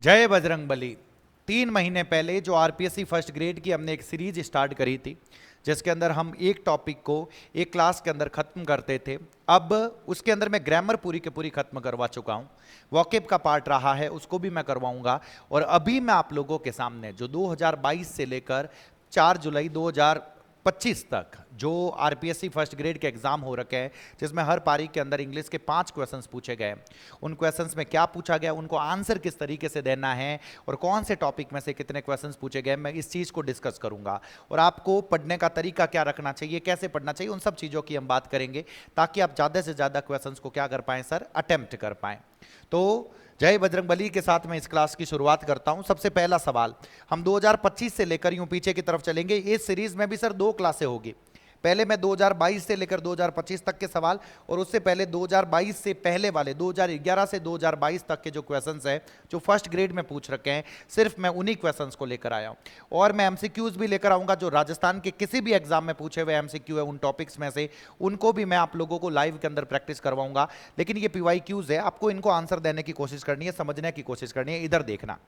जय बजरंगबली। 3 महीने पहले जो आरपीएससी फर्स्ट ग्रेड की हमने एक सीरीज स्टार्ट करी थी, जिसके अंदर हम एक टॉपिक को एक क्लास के अंदर खत्म करते थे। अब उसके अंदर मैं ग्रामर पूरी की पूरी खत्म करवा चुका हूं। वॉकेब का पार्ट रहा है, उसको भी मैं करवाऊंगा। और अभी मैं आप लोगों के सामने जो 2022 से लेकर 4 जुलाई 2025 तक जो आरपीएससी फर्स्ट ग्रेड के एग्जाम हो रखे हैं, जिसमें हर पारी के अंदर इंग्लिश के 5 क्वेश्चंस पूछे गए, उन क्वेश्चंस में क्या पूछा गया, उनको आंसर किस तरीके से देना है और कौन से टॉपिक में से कितने क्वेश्चंस पूछे गए, मैं इस चीज को डिस्कस करूंगा। और आपको पढ़ने का तरीका क्या रखना चाहिए, कैसे पढ़ना चाहिए, उन सब चीजों की हम बात करेंगे, ताकि आप ज्यादा से ज्यादा क्वेश्चंस को क्या कर पाए सर, अटेम्प्ट कर पाए। तो जय बजरंगबली के साथ मैं इस क्लास की शुरुआत करता हूं। सबसे पहला सवाल, हम 2025 से लेकर यूं पीछे की तरफ चलेंगे। इस सीरीज में भी सर 2 क्लासें होगी। पहले मैं 2022 से लेकर 2025 तक के सवाल, और उससे पहले 2022 से पहले वाले 2011 से 2022 तक के जो क्वेश्चंस हैं, जो फर्स्ट ग्रेड में पूछ रखे हैं, सिर्फ मैं उन्हीं क्वेश्चंस को लेकर आया हूं। और मैं एमसीक्यूज भी लेकर आऊंगा, जो राजस्थान के किसी भी एग्जाम में पूछे हुए एमसीक्यू है उन टॉपिक्स में से, उनको भी मैं आप लोगों को लाइव के अंदर प्रैक्टिस करवाऊंगा। लेकिन ये पीवाईक्यूज है, आपको इनको आंसर देने की कोशिश करनी है, समझने की कोशिश करनी है। इधर देखना।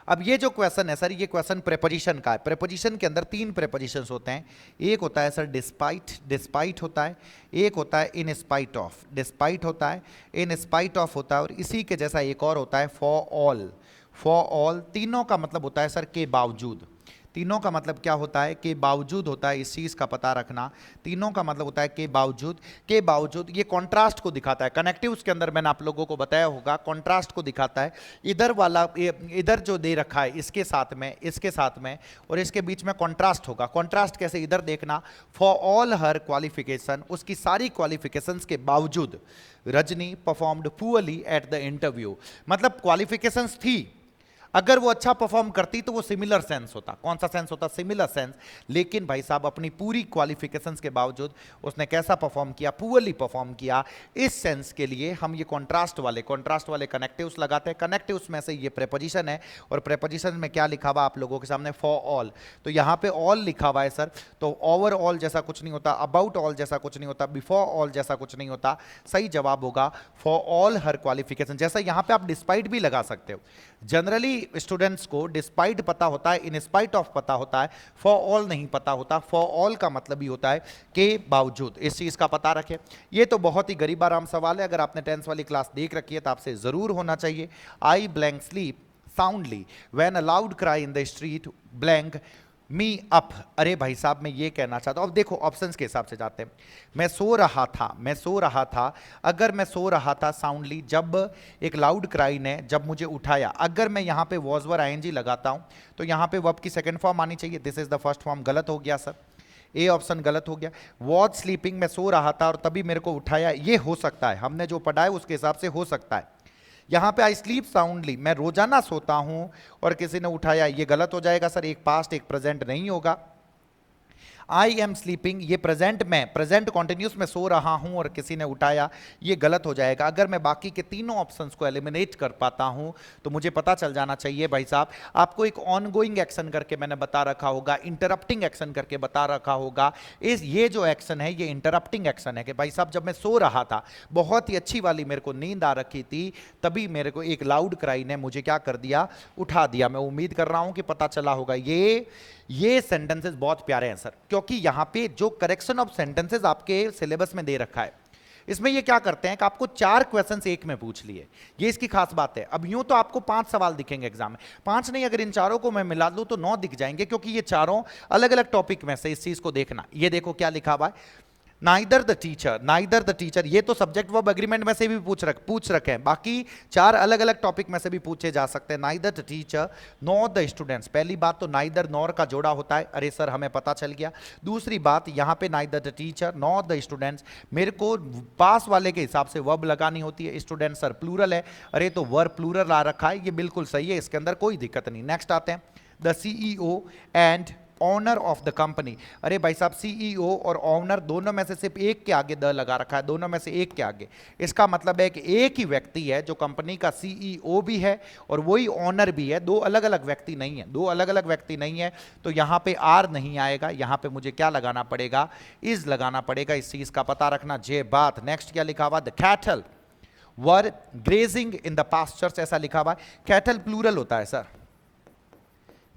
अब ये जो क्वेश्चन है सर, ये क्वेश्चन प्रेपोजिशन का है। प्रेपोजिशन के अंदर 3 प्रेपोजिशंस होते हैं। एक होता है सर डिस्पाइट, डिस्पाइट होता है। एक होता है इन स्पाइट ऑफ, डिस्पाइट होता है, इन स्पाइट ऑफ होता है। और इसी के जैसा एक और होता है फॉर ऑल। फॉर ऑल तीनों का मतलब होता है सर के बावजूद। तीनों का मतलब क्या होता है, के बावजूद होता है। इस चीज़ का पता रखना, तीनों का मतलब होता है के बावजूद। के बावजूद ये कॉन्ट्रास्ट को दिखाता है। कनेक्टिव्स के अंदर मैंने आप लोगों को बताया होगा, कॉन्ट्रास्ट को दिखाता है। इधर वाला इधर जो दे रखा है, इसके साथ में, इसके साथ में, और इसके बीच में कॉन्ट्रास्ट होगा। कॉन्ट्रास्ट कैसे, इधर देखना। फॉर ऑल हर क्वालिफिकेशन, उसकी सारी क्वालिफिकेशंस के बावजूद Rajni performed poorly at the interview. मतलब क्वालिफिकेशंस थी, अगर वो अच्छा परफॉर्म करती तो वो सिमिलर सेंस होता। कौन सा सेंस होता, सिमिलर सेंस। लेकिन भाई साहब अपनी पूरी क्वालिफिकेशंस के बावजूद उसने कैसा परफॉर्म किया, पुअरली परफॉर्म किया। इस सेंस के लिए हम ये कॉन्ट्रास्ट वाले कनेक्टिव्स लगाते हैं। कनेक्टिव्स में से ये प्रेपोजिशन है, और प्रेपोजिशन में क्या लिखा हुआ आप लोगों के सामने, फॉर ऑल। तो यहाँ पे ऑल लिखा हुआ है सर, तो ओवरऑल जैसा कुछ नहीं होता, अबाउट ऑल जैसा कुछ नहीं होता, बिफोर ऑल जैसा कुछ नहीं होता। सही जवाब होगा फॉर ऑल हर क्वालिफिकेशन। जैसा यहाँ पे आप डिस्पाइट भी लगा सकते हो। जनरली स्टूडेंट्स को डिस्पाइट पता होता है, इन स्पाइट ऑफ पता होता है, फॉर ऑल नहीं पता होता। फॉर ऑल का मतलब ही होता है के बावजूद। इस चीज का पता रखें। ये तो बहुत ही गरीब आराम सवाल है, अगर आपने 10th वाली क्लास देख रखी है तो आपसे जरूर होना चाहिए। आई blank sleep soundly when a loud cry in the street blank me up. अरे भाई साहब, मैं ये कहना चाहता हूं, अब देखो ऑप्शंस के हिसाब से जाते हैं। मैं सो रहा था, मैं सो रहा था। अगर मैं सो रहा था साउंडली, जब एक लाउड क्राई ने जब मुझे उठाया, अगर मैं यहां पे वॉज वर आईएनजी लगाता हूं तो यहां पे वर्ब की सेकंड फॉर्म आनी चाहिए। This is the first form, गलत हो गया सर, ए ऑप्शन गलत हो गया। वॉज स्लीपिंग, मैं सो रहा था और तभी मेरे को उठाया, ये हो सकता है, हमने जो पढ़ा है उसके हिसाब से हो सकता है। यहां पे आई स्लीप साउंडली, मैं रोजाना सोता हूं और किसी ने उठाया, ये गलत हो जाएगा सर, एक पास्ट एक प्रेजेंट नहीं होगा। आई एम स्लीपिंग, ये प्रेजेंट में, प्रेजेंट कॉन्टिन्यूस में सो रहा हूं और किसी ने उठाया, ये गलत हो जाएगा। अगर मैं बाकी के तीनों ऑप्शंस को एलिमिनेट कर पाता हूं तो मुझे पता चल जाना चाहिए भाई साहब। आपको एक ऑनगोइंग एक्शन करके मैंने बता रखा होगा, इंटरप्टिंग एक्शन करके बता रखा होगा। ये जो एक्शन है ये इंटरप्टिंग एक्शन है कि भाई साहब जब मैं सो रहा था, बहुत ही अच्छी वाली मेरे को नींद आ रखी थी, तभी मेरे को एक लाउड क्राई ने मुझे क्या कर दिया, उठा दिया। मैं उम्मीद कर रहा हूं कि पता चला होगा। ये सेंटेंसेस बहुत प्यारे हैं सर, क्योंकि यहां पे जो करेक्शन ऑफ सेंटेंसेस आपके सिलेबस में दे रखा है, इसमें ये क्या करते हैं कि आपको 4 क्वेश्चंस एक में पूछ लिए। ये इसकी खास बात है। अब यूं तो आपको 5 सवाल दिखेंगे एग्जाम में, 5 नहीं, अगर इन चारों को मैं मिला दूं तो 9 दिख जाएंगे, क्योंकि ये चारों अलग अलग टॉपिक में से। इस चीज को देखना, ये देखो क्या लिखा हुआ है, neither the teacher, neither the teacher. ये तो सब्जेक्ट वर्ब एग्रीमेंट में से भी पूछ रखे हैं, बाकी 4 अलग अलग टॉपिक में से भी पूछे जा सकते हैं। Neither the teacher nor the students. पहली बात तो नाइदर नॉर का जोड़ा होता है, अरे सर हमें पता चल गया। दूसरी बात, यहां पे neither the teacher nor the students, मेरे को पास वाले के हिसाब से वर्ब लगानी होती है। स्टूडेंट सर प्लूरल है, अरे तो वर्ब प्लूरल आ रखा है, ये बिल्कुल सही है, इसके अंदर कोई दिक्कत नहीं। नेक्स्ट आते हैं, the CEO and owner of the company. अरे भाई साहब, सीईओ और ऑनर दोनों में से सिर्फ एक के आगे द लगा रखा है, दोनों में से एक के आगे। इसका मतलब है कि एक ही व्यक्ति है जो कंपनी का सीईओ भी है और वही ऑनर भी है, दो अलग अलग व्यक्ति नहीं है, दो अलग अलग व्यक्ति नहीं है। तो यहां पे आर नहीं आएगा, यहां पे मुझे क्या लगाना पड़ेगा, इज लगाना पड़ेगा। इस चीज का पता रखना। जे बात। नेक्स्ट क्या लिखा हुआ, the cattle were grazing in the pastures, ऐसा लिखा हुआ है। कैटल प्लूरल होता है सर,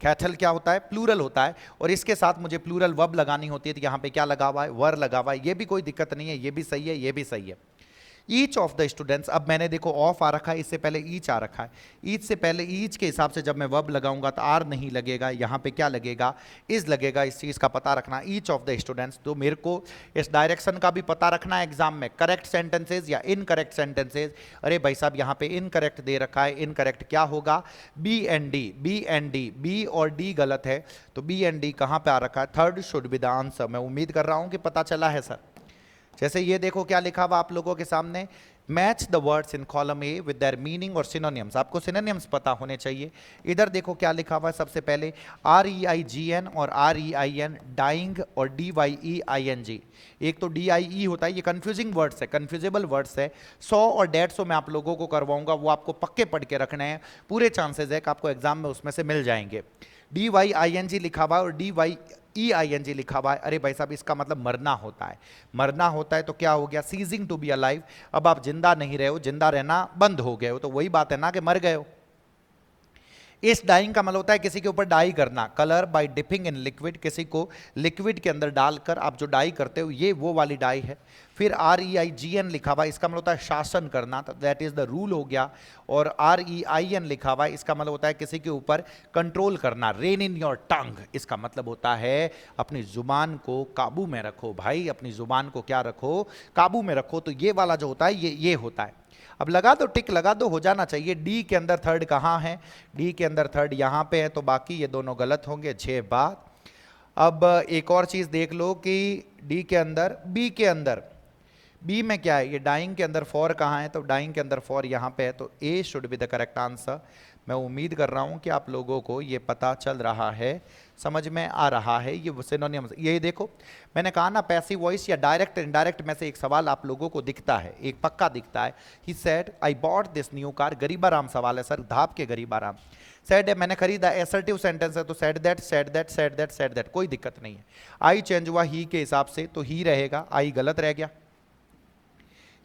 कैटल क्या होता है? प्लूरल होता है। और इसके साथ मुझे प्लूरल वर्ब लगानी होती है, तो यहां पे क्या लगा हुआ है? वर लगा हुआ है। ये भी कोई दिक्कत नहीं है, ये भी सही है, ये भी सही है। ईच ऑफ द स्टूडेंट्स, अब मैंने देखो ऑफ आ रखा है, इससे पहले ईच आ रखा है। ईच से पहले ईच के हिसाब से जब मैं वर्ब लगाऊंगा तो आर नहीं लगेगा, यहाँ पे क्या लगेगा? इज लगेगा। इस चीज़ का पता रखना, ईच ऑफ द स्टूडेंट्स। तो मेरे को इस डायरेक्शन का भी पता रखना है एग्जाम में, करेक्ट सेंटेंसेज या इनकरेक्ट सेंटेंसेज। अरे भाई साहब यहाँ पे इनकरेक्ट दे रखा है, इनकरेक्ट क्या होगा? B and D, B and D, B और डी गलत है, तो बी एंड डी कहाँ पे आ रखा है? Third should be the answer. मैं उम्मीद कर रहा हूँ कि पता चला है सर। जैसे ये देखो क्या लिखा हुआ आप लोगों के सामने, match the words in column A with their meaning और सिनोनिम्स। आपको सिनोनिम्स पता होने चाहिए। इधर देखो क्या लिखा हुआ है, सबसे पहले REIGN और REIN, डाइंग और DYEING। एक तो DIE होता है, ये कंफ्यूजिंग वर्ड्स है, कंफ्यूजेबल वर्ड्स है। 100 और 150 मैं आप लोगों को करवाऊंगा, वो आपको पक्के पढ़ के रखने हैं। पूरे चांसेस है कि आपको एग्जाम में उसमें से मिल जाएंगे। DYING लिखा हुआ है और DYEING लिखा हुआ है। अरे भाई साहब इसका मतलब मरना होता है, मरना होता है तो क्या हो गया? Ceasing to be alive. अब आप जिंदा नहीं रहे हो, जिंदा रहना बंद हो गए हो, तो वही बात है ना कि मर गए हो। इस डाइंग का मतलब होता है किसी के ऊपर डाई करना, colour bye dipping in liquid, किसी को लिक्विड के अंदर डालकर आप जो डाई करते हो, ये वो वाली डाई है। फिर REIGN लिखा हुआ, इसका मतलब होता है शासन करना, दैट इज द रूल हो गया। और REIN लिखा हुआ, इसका मतलब होता है किसी के ऊपर कंट्रोल करना, रेन इन योर टंग, इसका मतलब होता है अपनी जुबान को काबू में रखो भाई, अपनी जुबान को क्या रखो? काबू में रखो। तो ये वाला जो होता है ये होता है। अब लगा दो, टिक लगा दो, हो जाना चाहिए। डी के अंदर थर्ड कहाँ है? डी के अंदर थर्ड यहाँ पे है, तो बाकी ये दोनों गलत होंगे। 6 बात। अब एक और चीज देख लो कि डी के अंदर, बी के अंदर, बी में क्या है? ये डाइंग के अंदर फॉर कहाँ है? तो डाइंग के अंदर फॉर यहाँ पे है, तो A should be the correct answer. मैं उम्मीद कर रहा हूँ कि आप लोगों को ये पता चल रहा है, समझ में आ रहा है। ये सिनोनिम्स, ये देखो मैंने कहा ना, पैसिव वॉइस या डायरेक्ट इनडायरेक्ट में से एक सवाल आप लोगों को दिखता है, एक पक्का दिखता है। He said I bought this new car, गरीबाराम सवाल है सर, धाप के गरीबाराम। सेड है मैंने खरीदा, एसर्टिव सेंटेंस है, तो said that, said that, said that, said that, कोई दिक्कत नहीं है। आई चेंज हुआ ही के हिसाब से, तो ही रहेगा, आई गलत रह गया।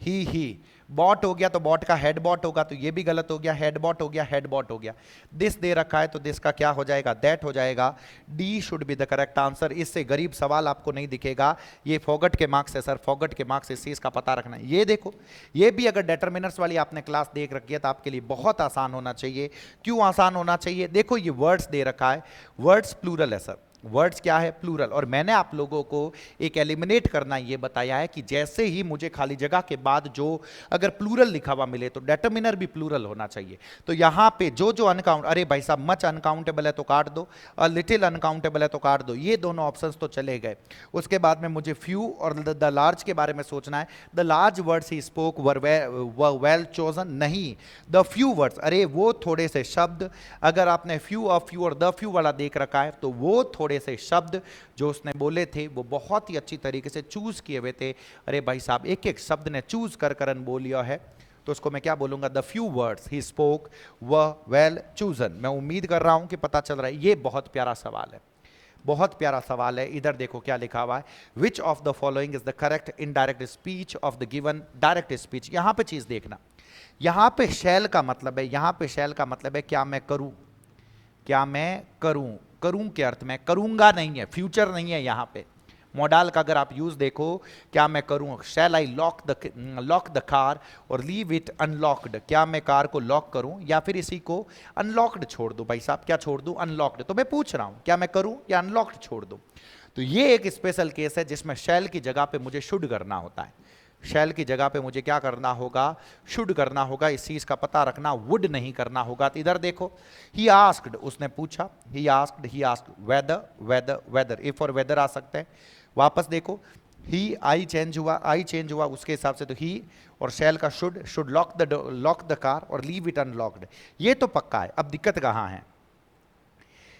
ही बॉट हो गया, तो बॉट का हेड बॉट होगा, तो ये भी गलत हो गया। हेड बॉट हो गया, हेड बॉट हो गया। दिस दे रखा है, तो दिस का क्या हो जाएगा? दैट हो जाएगा। D should be the correct answer. इससे गरीब सवाल आपको नहीं दिखेगा, ये फॉगट के मार्क्स है सर, फॉगट के मार्क्स, इस चीज का पता रखना है। ये देखो, ये भी अगर डिटरमिनर्स वाली आपने क्लास देख रखी है तो आपके लिए बहुत आसान होना चाहिए। क्यों आसान होना चाहिए? देखो ये वर्ड्स दे रखा है, वर्ड्स प्लूरल है सर, वर्ड्स क्या है? प्लूरल। और मैंने आप लोगों को एक एलिमिनेट करना ये बताया है कि जैसे ही मुझे खाली जगह के बाद जो अगर प्लूरल लिखा हुआ मिले तो डिटरमिनर भी प्लूरल होना चाहिए। तो यहां पे जो अनकाउंट, अरे भाई साहब मच अनकाउंटेबल है तो काट दो, और लिटिल अनकाउंटेबल है तो काट दो, ये दोनों ऑप्शंस तो चले गए। उसके बाद में मुझे फ्यू और द लार्ज के बारे में सोचना है। The large words he spoke were well chosen, नहीं, द फ्यू वर्ड्स, अरे वो थोड़े से शब्द, अगर आपने फ्यू और फ्यू और द फ्यू वाला देख रखा है तो वो थोड़े से शब्द जो उसने बोले थे वो बहुत ही अच्छी तरीके से चूज किए हुए थे। अरे भाई साहब एक एक शब्द ने चूज कर करन बोलिया है, तो उसको मैं क्या बोलूंगा? The few words he spoke व वेल चूजन। मैं उम्मीद कर रहा हूं कि पता चल रहा है। ये बहुत प्यारा सवाल है, बहुत प्यारा सवाल है। इधर देखो क्या लिखा हुआ है, विच of the following is the correct indirect speech of the given direct speech. यहां पे चीज देखना, यहां पे शैल का मतलब है, यहां पे शैल का मतलब है क्या मैं करूं, क्या मैं करूं, करूं के अर्थ में, करूंगा नहीं है, फ्यूचर नहीं है यहां पे। मॉडल का अगर आप यूज देखो, क्या मैं करूं, शैल आई लॉक द कार और लीव इट अनलॉक्ड, क्या मैं कार को लॉक करूं या फिर इसी को अनलॉक्ड छोड़ दूं? भाई साहब क्या छोड़ दूं? अनलॉक्ड। तो मैं पूछ रहा हूं क्या मैं करूं या अनलॉक्ड छोड़ दूं? तो ये एक स्पेशल केस है जिसमें शैल की जगह पे मुझे शुड करना होता है। शैल की जगह पे मुझे क्या करना होगा? शुड करना होगा। इस चीज का पता रखना, वुड नहीं करना होगा। तो इधर देखो, ही आस्क्ड, उसने पूछा, he asked whether, whether, whether, if और वेदर आ सकते हैं। वापस देखो, ही आई चेंज हुआ, आई चेंज हुआ, उसके हिसाब से तो ही और शैल का शुड लॉक द कार और लीव इट अनलॉक्ड, ये तो पक्का है। अब दिक्कत कहां है?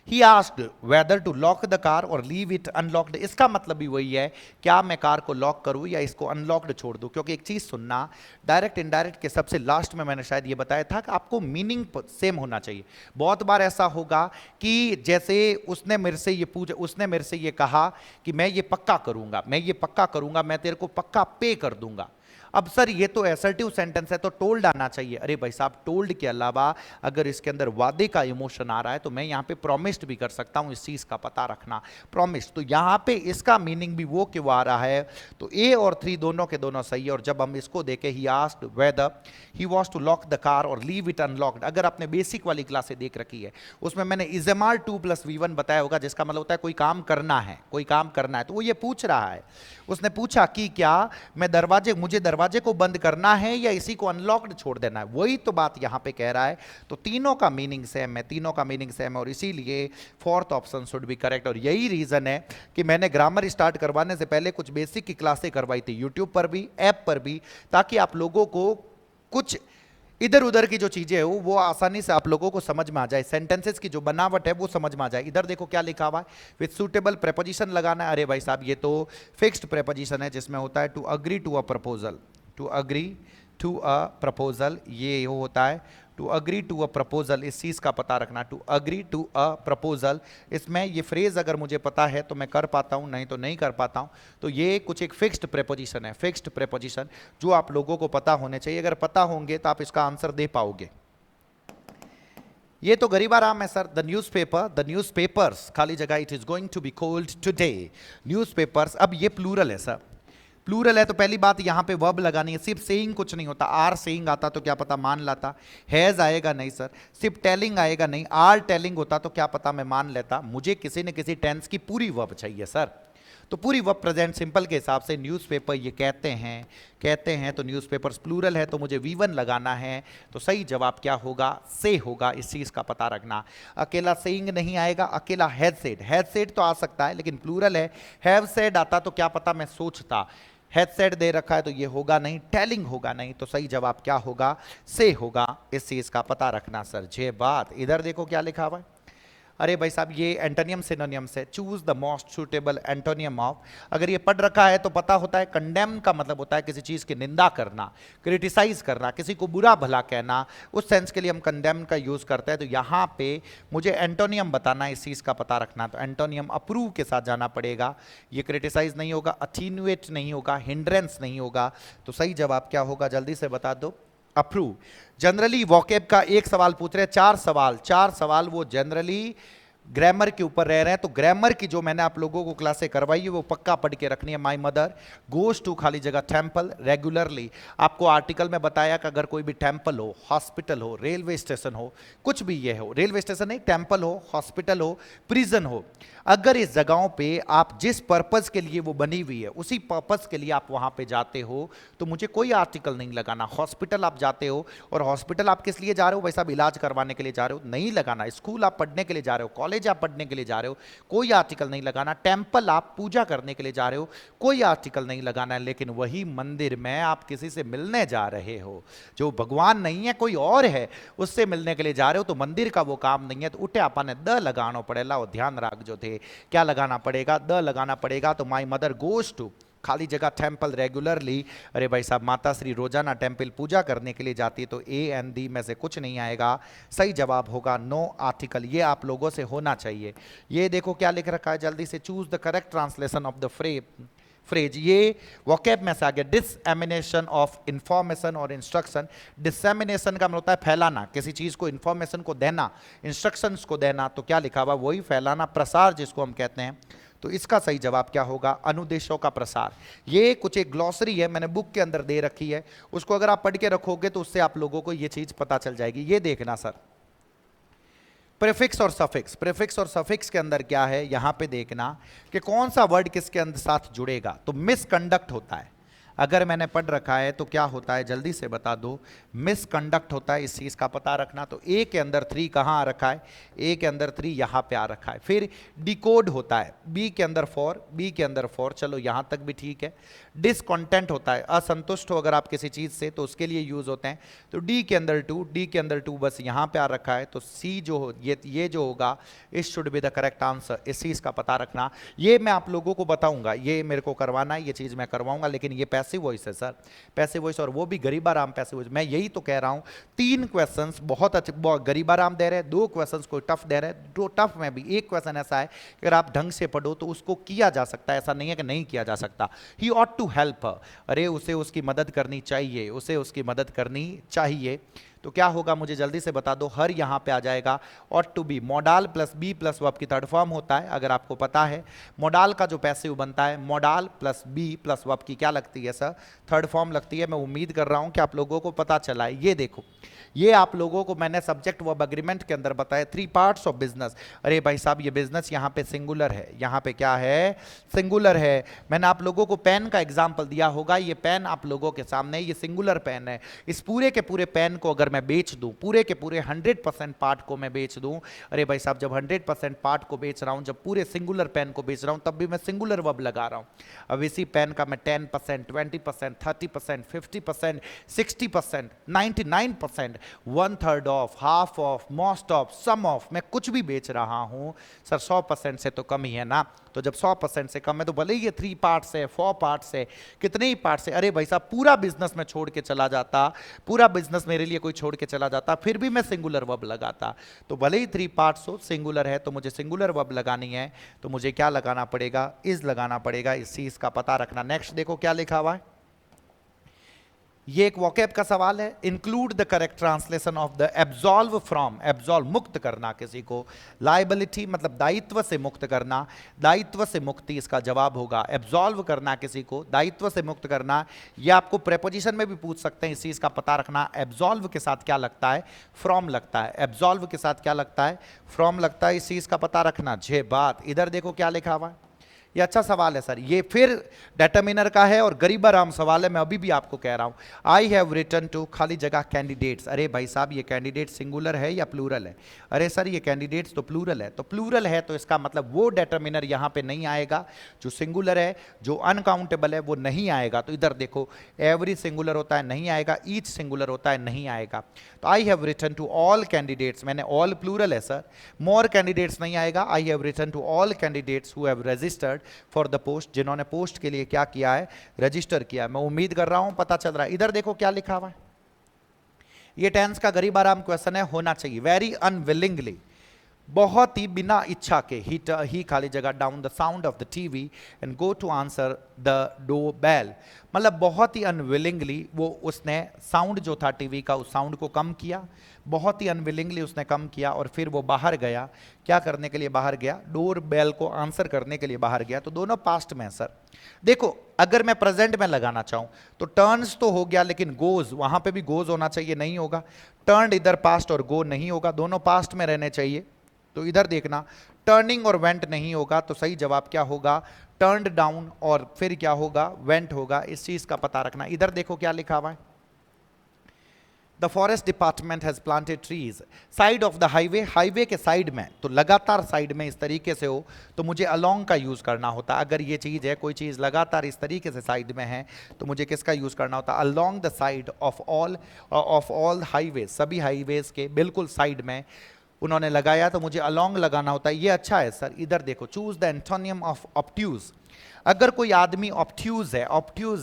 He asked whether to lock the car or leave it unlocked। इसका मतलब भी वही है, क्या मैं कार को लॉक करूं या इसको अनलॉक्ड छोड़ दूं? क्योंकि एक चीज सुनना, डायरेक्ट इनडायरेक्ट के सबसे लास्ट में मैंने शायद ये बताया था कि आपको मीनिंग सेम होना चाहिए। बहुत बार ऐसा होगा कि जैसे उसने मेरे से ये कहा कि मैं ये पक्का करूंगा, मैं ये पक्का करूंगा, मैं तेरे को पक्का पे कर दूंगा। अब सर ये तो असर्टिव सेंटेंस है तो टोल्ड आना चाहिए। अरे भाई साहब, टोल्ड के अलावा अगर इसके अंदर वादे का इमोशन आ रहा है तो मैं यहाँ पे प्रॉमिस्ड भी कर सकता हूँ, इस चीज का पता रखना। प्रॉमिस्ड, तो यहाँ पे इसका मीनिंग भी वो क्यों आ रहा है, तो ए और 3 दोनों के दोनों सही है। और जब हम इसको देखें, he asked whether he was to lock the car और लीव इट अनलॉक्ड। अगर आपने बेसिक वाली क्लासें देख रखी है उसमें मैंने इजमाल 2+V1 बताया होगा, जिसका मतलब होता है कोई काम करना है, कोई काम करना है। तो वो ये पूछ रहा है, उसने पूछा कि क्या मुझे दरवाजे को बंद करना है या इसी को अनलॉक्ड छोड़ देना है, वही तो बात यहां पे कह रहा है। तो तीनों का मीनिंग सेम है, तीनों का मीनिंग सेम है, और इसीलिए fourth option should be correct. और यही रीजन है कि मैंने ग्रामर स्टार्ट करवाने से पहले कुछ बेसिक की क्लासें करवाई थी, यूट्यूब पर भी, ऐप पर भी, ताकि आप लोगों को कुछ इधर उधर की जो चीजें है वो आसानी से आप लोगों को समझ में आ जाए, सेंटेंसेस की जो बनावट है वो समझ में आ जाए। इधर देखो क्या लिखा हुआ है, विद सूटेबल प्रेपोजिशन लगाना है। अरे भाई साहब, ये तो फिक्स्ड प्रेपोजिशन है जिसमें होता है to agree to a proposal, to agree to a proposal, ये होता है to agree to a proposal. इस चीज का पता रखना, to agree to a proposal. इसमें ये फ्रेज अगर मुझे पता है तो मैं कर पाता हूं, नहीं तो नहीं कर पाता हूं। तो ये कुछ एक फिक्स्ड प्रेपोजिशन है, फिक्स्ड प्रेपोजिशन जो आप लोगों को पता होने चाहिए। अगर पता होंगे तो आप इसका आंसर दे पाओगे। ये तो गरीब आराम है सर। द न्यूज पेपर्स, खाली जगह, it is going to be cold today. Newspapers, अब ये प्लूरल है सर, प्लूरल है तो पहली बात यहां पे वर्ब लगानी है। सिर्फ सेइंग कुछ नहीं होता, आर सेइंग आता तो क्या पता मान लाता, हैज आएगा नहीं सर, सिर्फ टेलिंग आएगा नहीं, आर टेलिंग होता तो क्या पता मैं मान लेता। मुझे किसी न किसी टेंस की पूरी वर्ब चाहिए सर, तो पूरी वर्ब प्रेजेंट सिंपल के हिसाब से न्यूज़पेपर ये कहते हैं तो न्यूज़पेपर्स प्लूरल है तो मुझे V1 लगाना है। तो सही जवाब क्या होगा, से होगा। इस चीज का पता रखना। अकेला सेइंग नहीं आएगा, अकेला हैज सेड तो आ सकता है लेकिन प्लूरल है। हैव सेड आता तो क्या पता मैं सोचता, हैज सेड दे रखा है तो ये होगा नहीं, टेलिंग होगा नहीं। तो सही जवाब क्या होगा, से होगा। इस चीज का पता रखना सर। जे बात, इधर देखो क्या लिखा हुआ है। अरे भाई साहब, ये एंटोनियम सिनोनियम से, choose the most suitable antonym of. अगर ये पढ़ रखा है तो पता होता है कंडेम का मतलब होता है किसी चीज की निंदा करना, क्रिटिसाइज करना, किसी को बुरा भला कहना, उस सेंस के लिए हम कंडेम का यूज करते हैं। तो यहां पे मुझे एंटोनियम बताना, इस चीज का पता रखना। तो एंटोनियम अप्रूव के साथ जाना पड़ेगा। ये क्रिटिसाइज नहीं होगा, अटीन्यूएट नहीं होगा, हिंड्रेंस नहीं होगा। तो सही जवाब क्या होगा, जल्दी से बता दो, अप्रूव। जनरली वोकेब का एक सवाल पूछ रहे हैं, चार सवाल वो जनरली ग्रामर के ऊपर रह रहे हैं। तो ग्रामर की जो मैंने आप लोगों को क्लासें करवाई है वो पक्का पढ़ के रखनी है। माय मदर गोज टू खाली जगह टेम्पल रेगुलरली। आपको आर्टिकल में बताया कि अगर कोई भी टेम्पल हो, हॉस्पिटल हो, रेलवे स्टेशन हो, कुछ भी ये हो, रेलवे स्टेशन नहीं, टेम्पल हो, हॉस्पिटल हो, प्रिजन हो, अगर इस जगहों पे आप जिस पर्पस के लिए वो बनी हुई है उसी पर्पस के लिए आप वहां पे जाते हो तो मुझे कोई आर्टिकल नहीं लगाना। हॉस्पिटल आप जाते हो और हॉस्पिटल आप किस लिए जा रहे हो, वैसा इलाज करवाने के लिए जा रहे हो, नहीं लगाना। स्कूल आप पढ़ने के लिए जा रहे हो, कॉलेज आप पढ़ने के लिए जा रहे हो, कोई आर्टिकल नहीं लगाना। टेम्पल आप पूजा करने के लिए जा रहे हो, कोई आर्टिकल नहीं लगाना है। लेकिन वही मंदिर में आप किसी से मिलने जा रहे हो जो भगवान नहीं है, कोई और है, उससे मिलने के लिए जा रहे हो तो मंदिर का वो काम नहीं है। तो उठे आपा ने द लगाना पड़ेगा। और ध्यान रख जो थे क्या लगाना पड़ेगा, द लगाना पड़ेगा। तो माई मदर गोज टू खाली जगह टेम्पल रेगुलरली। अरे भाई साहब, माता श्री रोजाना टेम्पल पूजा करने के लिए जाती है। तो ए एंड डी में से कुछ नहीं आएगा, सही जवाब होगा नो आर्टिकल। ये आप लोगों से होना चाहिए। ये देखो क्या लिख रखा है, जल्दी से choose the correct translation of the phrase. ये वोकैब में से आ गया, डिसएमिनेशन ऑफ इंफॉर्मेशन और इंस्ट्रक्शन। डिसएमिनेशन का मतलब होता है फैलाना, किसी चीज को इंफॉर्मेशन को देना, इंस्ट्रक्शंस को देना। तो क्या लिखा हुआ, वही फैलाना, प्रसार जिसको हम कहते हैं। तो इसका सही जवाब क्या होगा, अनुदेशों का प्रसार। ये कुछ एक ग्लॉसरी है, मैंने बुक के अंदर दे रखी है, उसको अगर आप पढ़ के रखोगे तो उससे आप लोगों को ये चीज पता चल जाएगी। ये देखना सर, प्रीफिक्स और सफिक्स। प्रीफिक्स और सफिक्स के अंदर क्या है, यहां पे देखना कि कौन सा वर्ड किसके अंदर साथ जुड़ेगा। तो मिसकंडक्ट होता है, अगर मैंने पढ़ रखा है तो क्या होता है, जल्दी से बता दो, मिसकंडक्ट होता है। इस चीज का पता रखना। तो ए के अंदर 3 कहां आ रखा है, ए के अंदर 3 यहां पे आ रखा है। फिर डिकोड होता है, बी के अंदर 4, बी के अंदर 4, चलो यहां तक भी ठीक है। डिसकंटेंट होता है, असंतुष्ट हो अगर आप किसी चीज से तो उसके लिए यूज होते हैं। तो डी के अंदर 2, डी के अंदर 2 बस यहां पे आ रखा है। तो सी जो हो, ये जो होगा, इस should be the correct answer. इस चीज का पता रखना। ये मैं आप लोगों को बताऊंगा, ये मेरे को करवाना है, ये चीज मैं करवाऊंगा, लेकिन ये पैसिव पैसिव वॉइस है सर, पैसिव वॉइस, और वो भी गरीबाराम पैसिव वॉइस। मैं यही तो कह रहा हूँ, 3 क्वेश्चंस बहुत अच्छे गरीबाराम दे रहे हैं, 2 क्वेश्चंस कोई टफ दे रहे हैं, 2 टफ में भी 1 क्वेश्चन ऐसा है कि अगर आप ढंग से पढ़ो तो उसको किया जा सकता है, ऐसा नहीं है कि नहीं किया जा सकता। ही ऑट टू हेल्प, अरे उसे उसकी मदद करनी चाहिए, उसे उसकी मदद करनी चाहिए। तो क्या होगा मुझे जल्दी से बता दो, हर यहां पे आ जाएगा ought to be, modal plus be plus verb की थर्ड फॉर्म होता है, अगर आपको पता है। मोडाल का जो पैसिव बनता है, modal plus be plus verb की क्या लगती है सर, थर्ड फॉर्म लगती है। मैं उम्मीद कर रहा हूं कि आप लोगों को पता चला है। ये देखो, ये आप लोगों को मैंने सब्जेक्ट वर्ब एग्रीमेंट के अंदर बताया, 3 पार्ट्स ऑफ बिजनेस। अरे भाई साहब, ये बिजनेस यहाँ पे सिंगुलर है, यहाँ पे क्या है, सिंगुलर है। मैंने आप लोगों को पेन का एग्जाम्पल दिया होगा, ये पेन आप लोगों के सामने, ये सिंगुलर पेन है। इस पूरे के पूरे पेन को अगर मैं बेच दूं, पूरे के पूरे 100% पार्ट को मैं बेच दूं, अरे भाई साहब जब 100% पार्ट को बेच रहा हूं, जब पूरे सिंगुलर पेन को बेच रहा हूं, तब भी मैं सिंगुलर वर्ब लगा रहा हूं। अब इसी पेन का मैं 10%, 20%, 30%, 50%, 60%, 99%, 1/3 of, half of, most of, some of, मैं कुछ भी बेच रहा हूं सर, 100% से तो कम ही है ना। तो जब 100% से कम है तो भले ही ये 3 पार्ट्स है, 4 पार्ट्स है, कितने ही पार्ट्स है, अरे भाई साहब पूरा बिजनेस में छोड़ के चला जाता, पूरा बिजनेस मेरे लिए कोई छोड़ के चला जाता, फिर भी मैं सिंगुलर वर्ब लगाता। तो भले ही 3 पार्ट्स हो, सिंगुलर है, तो मुझे सिंगुलर वर्ब लगानी है, तो मुझे क्या लगाना पड़ेगा, इज लगाना पड़ेगा। इस चीज का पता रखना। नेक्स्ट देखो क्या लिखा हुआ है, ये एक वोकैब का सवाल है। Include the correct translation of the absolve from, absolve मुक्त करना किसी को, लाइबिलिटी मतलब दायित्व से मुक्त करना, दायित्व से मुक्ति इसका जवाब होगा। एब्सॉल्व करना किसी को, दायित्व से मुक्त करना, ये आपको प्रेपोजिशन में भी पूछ सकते हैं, इस चीज का पता रखना। एब्सॉल्व के साथ क्या लगता है, फ्रॉम लगता है। एब्सॉल्व के साथ क्या लगता है, फ्रॉम लगता है, इस चीज का पता रखना। जे बात, इधर देखो क्या लिखा हुआ है, ये अच्छा सवाल है सर, ये फिर डेटर्मिनर का है और गरीबाराम सवाल है। मैं अभी भी आपको कह रहा हूं, आई हैव रिटन टू खाली जगह कैंडिडेट्स। अरे भाई साहब ये कैंडिडेट सिंगुलर है या प्लूरल है, अरे सर ये कैंडिडेट्स तो प्लूरल है, तो प्लूरल है तो इसका मतलब वो डेटर्मिनर यहां पे नहीं आएगा जो सिंगुलर है, जो अनकाउंटेबल है वो नहीं आएगा। तो इधर देखो, एवरी सिंगुलर होता है नहीं आएगा, ईच सिंगुलर होता है नहीं आएगा। तो I have written to all candidates, मैंने ऑल प्लूरल है सर, मोर कैंडिडेट्स नहीं आएगा। I have written to all candidates who have registered for the post, जिन्होंने पोस्ट के लिए क्या किया है, रजिस्टर किया है। मैं उम्मीद कर रहा हूं पता चल रहा है। इधर देखो क्या लिखा हुआ है, ये टेंस का गरीबाराम क्वेश्चन है, होना चाहिए। वेरी अनविलिंगली, बहुत ही बिना इच्छा के, ही खाली जगह down the sound of the TV and go to answer the doorbell, मतलब बहुत ही अनविलिंगली वो उसने साउंड जो था टीवी का, उस साउंड को कम किया, बहुत ही अनविलिंगली उसने कम किया और फिर वो बाहर गया। क्या करने के लिए बाहर गया, डोर बेल को आंसर करने के लिए बाहर गया। तो दोनों पास्ट में है सर। देखो अगर मैं प्रेजेंट में लगाना चाहूं तो टर्न्स तो हो गया, लेकिन गोज, वहां पे भी गोज होना चाहिए, नहीं होगा। टर्न इधर पास्ट और गो नहीं होगा, दोनों पास्ट में रहने चाहिए। तो इधर देखना, टर्निंग और वेंट नहीं होगा, तो सही जवाब क्या होगा, टर्न्ड डाउन, और फिर क्या होगा, वेंट होगा। इस चीज का पता रखना। इधर देखो क्या लिखा हुआ है, the forest department has planted trees side of the highway, highway के साइड में, तो लगातार साइड में इस तरीके से हो तो मुझे अलोंग का यूज करना होता। अगर ये चीज है, कोई चीज लगातार इस तरीके से साइड में है, तो मुझे किसका यूज करना होता, along the side of all highway, सभी हाईवेज के बिल्कुल साइड में उन्होंने लगाया, तो मुझे अलोंग लगाना होता है। ये अच्छा है सर। इधर देखो, choose the antonym of obtuse. अगर कोई आदमी ऑब्ट्यूज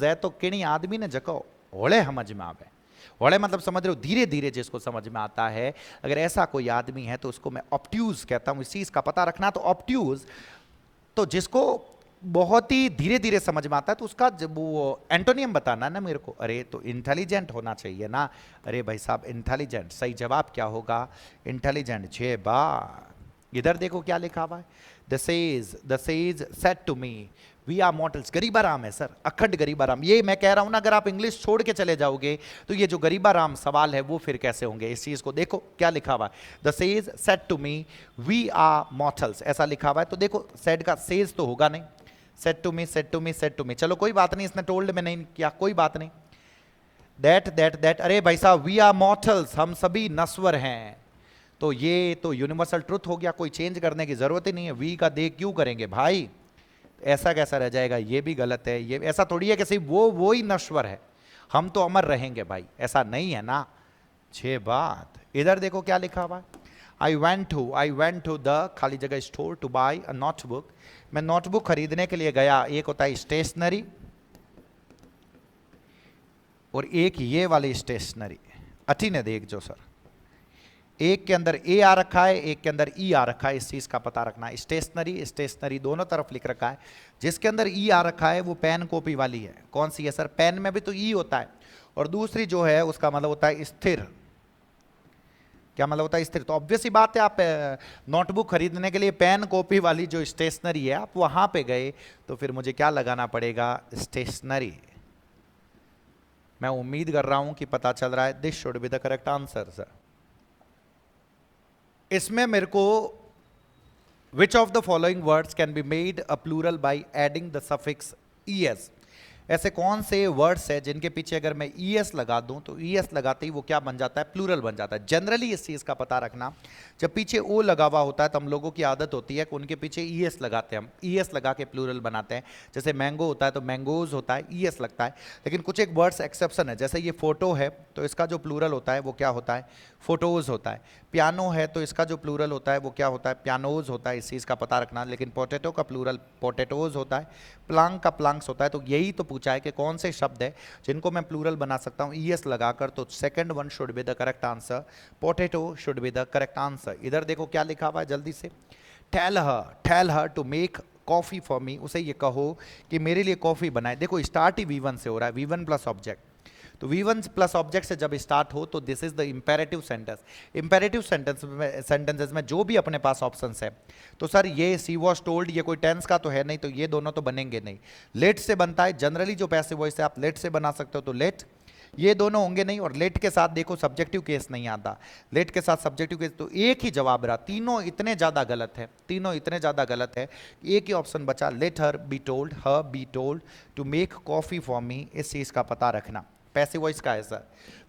है तो किणी आदमी ने जको होले समझ में आवे, होले मतलब समझ रहे हो, धीरे धीरे जिसको समझ में आता है, अगर ऐसा कोई आदमी है तो उसको मैं ऑब्ट्यूज कहता हूं। इस चीज का पता रखना। तो ऑब्ट्यूज तो जिसको बहुत ही धीरे धीरे समझ में आता है, तो उसका जब वो एंटोनियम बताना है ना मेरे को। अरे तो इंटेलिजेंट होना चाहिए ना। अरे भाई साहब इंटेलिजेंट, सही जवाब क्या होगा, इंटेलिजेंट। जे बा, इधर देखो क्या लिखा हुआ है, the sage said to me we are mortals. गरीबाराम है सर, अखंड गरीबाराम। ये मैं कह रहा हूं ना, अगर आप इंग्लिश छोड़ के चले जाओगे तो ये जो गरीबाराम सवाल है वो फिर कैसे होंगे। इस चीज को देखो क्या लिखा हुआ है, the sage said to me we are mortals, ऐसा लिखा हुआ है। तो देखो सेड का सेज तो होगा नहीं, said to me, said to me, said to me, चलो कोई बात नहीं, इसने टोल्ड में नहीं किया, कोई बात नहीं। दैट, अरे भाई साहब वी आर मॉर्टल्स, हम सभी नश्वर हैं। तो ये तो यूनिवर्सल ट्रुथ हो गया, कोई चेंज करने की जरूरत ही नहीं है। वी का दे क्यों करेंगे भाई, ऐसा कैसा रह जाएगा, ये भी गलत है। ये ऐसा थोड़ी है कि सिर्फ वो ही नश्वर है, हम तो अमर रहेंगे भाई, ऐसा नहीं है ना। छह बात। इधर देखो क्या लिखा हुआ है, आई वेंट टू द खाली जगह store two by a notebook. मैं नोटबुक खरीदने के लिए गया। एक होता है स्टेशनरी, और एक ये वाली स्टेशनरी। अच्छी ने देख जो सर, एक के अंदर ए आ रखा है, एक के अंदर ई आ रखा है, इस चीज का पता रखना है। स्टेशनरी स्टेशनरी दोनों तरफ लिख रखा है। जिसके अंदर ई आ रखा है वो पेन कॉपी वाली है। कौन सी है सर? पेन में भी तो ई होता है, और दूसरी जो है उसका मतलब होता है स्थिर। क्या मतलब होता है? स्थिर। तो ऑब्वियस ही बात है, आप नोटबुक खरीदने के लिए पेन कॉपी वाली जो स्टेशनरी है, आप वहां पे गए तो फिर मुझे क्या लगाना पड़ेगा? स्टेशनरी। मैं उम्मीद कर रहा हूं कि पता चल रहा है। This should be the correct answer sir. इसमें मेरे को which of the following words can be made a plural by adding the suffix ES. ऐसे कौन से वर्ड्स है जिनके पीछे अगर मैं ईएस लगा दूं तो ईएस लगाते ही वो क्या बन जाता है? प्लूरल बन जाता है। जनरली इस चीज का पता रखना, जब पीछे ओ लगा हुआ होता है तो हम लोगों की आदत होती है कि उनके पीछे ईएस लगाते हैं, हम ईएस लगा के प्लूरल बनाते हैं। जैसे मैंगो होता है तो मैंगोज होता है, ईएस लगता है। लेकिन कुछ एक वर्ड्स एक्सेप्शन है, जैसे ये फोटो है तो इसका जो प्लूरल होता है वो क्या होता है? फोटोज होता है। पियानो है तो इसका जो प्लूरल होता है वो क्या होता है? पियानोज होता है। इस चीज़ का पता रखना। लेकिन पोटैटो का प्लूरल पोटैटोज होता है, प्लांग का प्लांक्स होता है। तो यही तो पूछा है कि कौन से शब्द है जिनको मैं प्लूरल बना सकता हूँ ईएस लगाकर। तो second one should be the correct answer, potato should be the correct answer. इधर देखो क्या लिखा हुआ है जल्दी से। Tell her to make coffee for me. उसे ये कहो कि मेरे लिए कॉफी बनाए। देखो स्टार्ट ही V1 से हो रहा है, V1 प्लस ऑब्जेक्ट। तो V1 प्लस ऑब्जेक्ट से जब स्टार्ट हो तो this is the imperative sentence. Imperative sentences में जो भी अपने पास ऑप्शंस है, तो सर ये सी वॉज टोल्ड, ये कोई टेंस का तो है नहीं, तो ये दोनों तो बनेंगे नहीं। लेट से बनता है जनरली, जो पैसिव वॉइस है आप लेट से बना सकते हो, तो लेट। ये दोनों होंगे नहीं, और लेट के साथ देखो सब्जेक्टिव केस नहीं आता। लेट के साथ सब्जेक्टिव केस, तो एक ही जवाब रहा। तीनों इतने ज्यादा गलत है, तीनों इतने ज्यादा गलत है, एक ही ऑप्शन बचा, let her be told to make coffee for me. इस चीज का पता रखना। पैसिव वॉइस का है सर।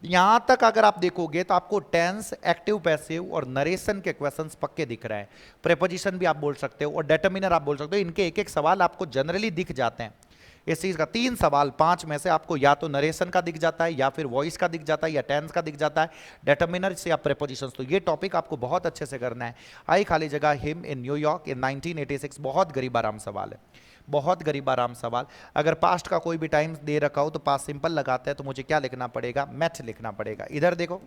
यहां तक अगर आप देखोगे तो आपको टेंस, एक्टिव पैसिव और नरेशन के क्वेश्चंस पक्के दिख रहे हैं। प्रेपोजिशन भी आप बोल सकते हो और डेटर्मिनर आप बोल सकते हो। इनके एक एक सवाल आपको जनरली दिख जाते हैं। इस चीज का 3 सवाल 5 में से आपको या तो नरेशन का दिख जाता है, या फिर वॉइस का दिख जाता है, या टेंस का दिख जाता है, डेटर्मिनर से या प्रेपोजिशंस। तो ये टॉपिक आपको बहुत अच्छे से करना है। आई खाली जगह हिम इन न्यूयॉर्क इन 1986, बहुत गरीब आराम सवाल है, बहुत गरीब आराम सवाल। अगर पास्ट का कोई भी टाइम दे रखा हो तो पास्ट सिंपल लगाते हैं, तो मुझे क्या लिखना पड़ेगा? मैथ लिखना पड़ेगा। इधर देखो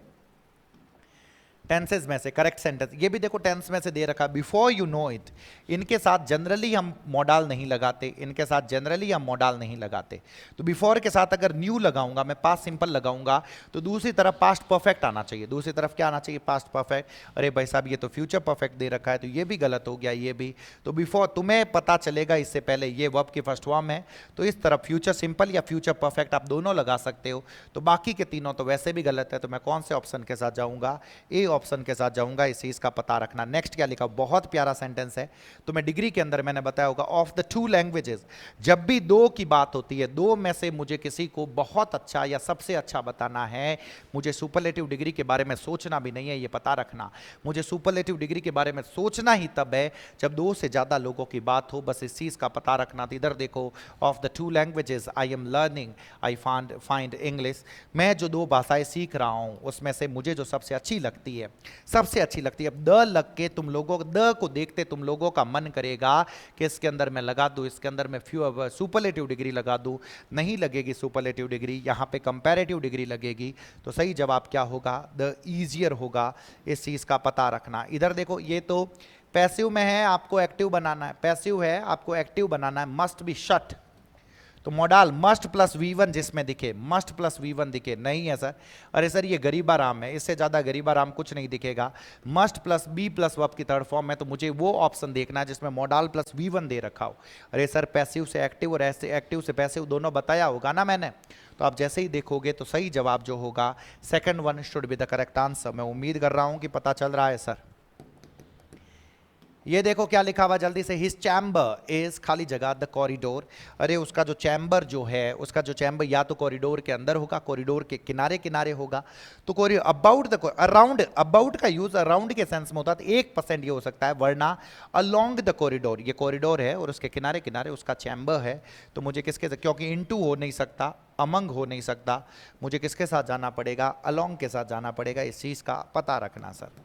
टेंसेज में से करेक्ट सेंटेंस, ये भी देखो टेंस में से दे रखा, बिफोर यू नो इट। इनके साथ जनरली हम मॉडल नहीं लगाते, इनके साथ जनरली हम मॉडल नहीं लगाते। तो बिफोर के साथ अगर न्यू लगाऊंगा, मैं पास्ट सिंपल लगाऊंगा, तो दूसरी तरफ पास्ट परफेक्ट आना चाहिए। दूसरी तरफ क्या आना चाहिए? Past perfect. अरे भाई साहब ये तो फ्यूचर परफेक्ट दे रखा है, तो ये भी गलत हो गया, ये भी। तो बिफोर तुम्हें पता चलेगा इससे पहले ये वर्ब की फर्स्ट फॉर्म है, तो इस तरफ फ्यूचर सिंपल या फ्यूचर परफेक्ट आप दोनों लगा सकते हो। तो बाकी के तीनों तो वैसे भी गलत है, तो मैं कौन से ऑप्शन के साथ जाऊंगा? ए ऑप्शन के साथ जाऊंगा। इस चीज का पता रखना। नेक्स्ट क्या लिखा? बहुत प्यारा सेंटेंस है। तो मैं डिग्री के अंदर मैंने बताया होगा, ऑफ द 2 लैंग्वेजेस, जब भी दो की बात होती है, दो में से मुझे किसी को बहुत अच्छा या सबसे अच्छा बताना है, मुझे सुपरलेटिव डिग्री के बारे में सोचना भी नहीं है, ये पता रखना। मुझे सुपरलेटिव डिग्री के बारे में सोचना ही तब है जब 2 से ज्यादा लोगों की बात हो। बस इस चीज का पता रखना। तो इधर देखो, of the 2 languages I am learning I find English. मैं जो 2 भाषाएं सीख रहा हूं उसमें से मुझे जो सबसे अच्छी लगती है, सबसे अच्छी लगती है। अब द लग के तुम लोगों, द को देखते तुम लोगों का मन करेगा कि इसके अंदर मैं लगा दूं, इसके अंदर मैं सुपरलेटिव डिग्री लगा दूं। नहीं लगेगी सुपरलेटिव डिग्री, यहां पे कंपैरेटिव डिग्री लगेगी। तो सही जवाब क्या होगा? द ईजियर होगा। इस चीज का पता रखना। इधर देखो, ये तो पैसिव में है, आपको एक्टिव बनाना है। पैसिव है, आपको एक्टिव बनाना है। मस्ट बी शट, तो मॉडल मस्ट प्लस V1 जिसमें दिखे, मस्ट प्लस V1 दिखे, नहीं है सर। अरे सर ये गरीबा राम है, इससे ज्यादा गरीबा राम कुछ नहीं दिखेगा। Must plus be plus verb की थर्ड फॉर्म है, तो मुझे वो ऑप्शन देखना है जिसमें मॉडल प्लस V1 दे रखा हो। अरे सर पैसिव से एक्टिव और ऐसे एक्टिव से पैसिव दोनों बताया होगा ना मैंने। तो आप जैसे ही देखोगे तो सही जवाब जो होगा, second one should be the correct answer. मैं उम्मीद कर रहा हूं कि पता चल रहा है सर। ये देखो क्या लिखा हुआ जल्दी से, हिज चैम्बर इज खाली जगह द कॉरिडोर। अरे उसका जो चैम्बर जो है, उसका जो चैम्बर या तो कॉरिडोर के अंदर होगा, कॉरिडोर के किनारे किनारे होगा। तो अबाउट द अराउंड, अबाउट का यूज अराउंड के सेंस में होता है, तो 1% ये हो सकता है, वरना अलोंग द कॉरिडोर। ये कॉरिडोर है और उसके किनारे किनारे उसका चैम्बर है। तो मुझे किसके साथ, क्योंकि इनटू हो नहीं सकता, अमंग हो नहीं सकता, मुझे किसके साथ जाना पड़ेगा? अलोंग के साथ जाना पड़ेगा। इस चीज का पता रखना सर।